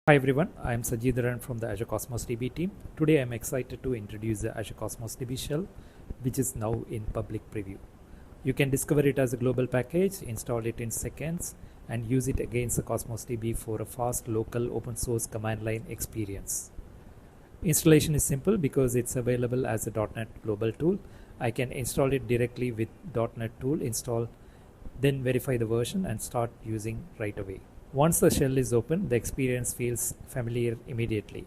Hi everyone, I am Sajidharan from the Azure Cosmos DB team. Today I am excited to introduce the Azure Cosmos DB Shell, which is now in public preview. You can discover it as a global package, install it in seconds, and use it against the Cosmos DB for a fast local open source command line experience. Installation is simple because it's available as a .NET global tool. I can install it directly with .NET tool install, then verify the version and start using right away. Once the shell is open, the experience feels familiar immediately.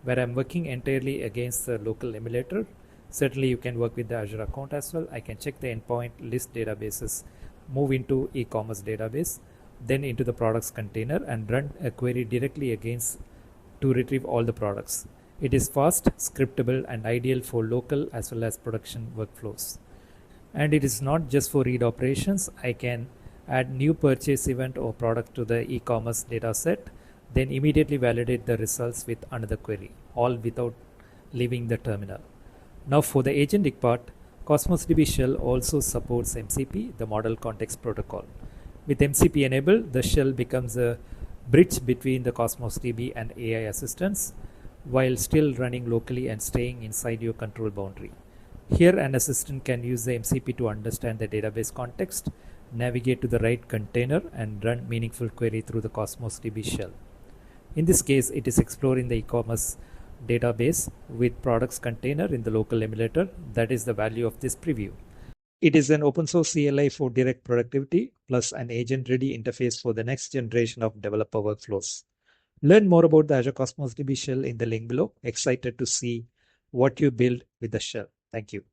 Where I'm working entirely against the local emulator, certainly you can work with the Azure account as well. I can check the endpoint, list databases, move into e-commerce database, then into the products container and run a query directly against to retrieve all the products. It is fast, scriptable and ideal for local as well as production workflows. And it is not just for read operations. I can add new purchase event or product to the e-commerce data set, then immediately validate the results with another query, all without leaving the terminal. Now for the agentic part, Cosmos DB Shell also supports MCP, the Model Context Protocol. With MCP enabled, the shell becomes a bridge between the Cosmos DB and AI assistants, while still running locally and staying inside your control boundary. Here an assistant can use the MCP to understand the database context, navigate to the right container and run meaningful query through the Cosmos DB shell. In this case, it is exploring the e-commerce database with products container in the local emulator. That is the value of this preview. It is an open source CLI for direct productivity plus an agent ready interface for the next generation of developer workflows. Learn more about the Azure Cosmos DB shell in the link below. Excited to see what you build with the shell. Thank you.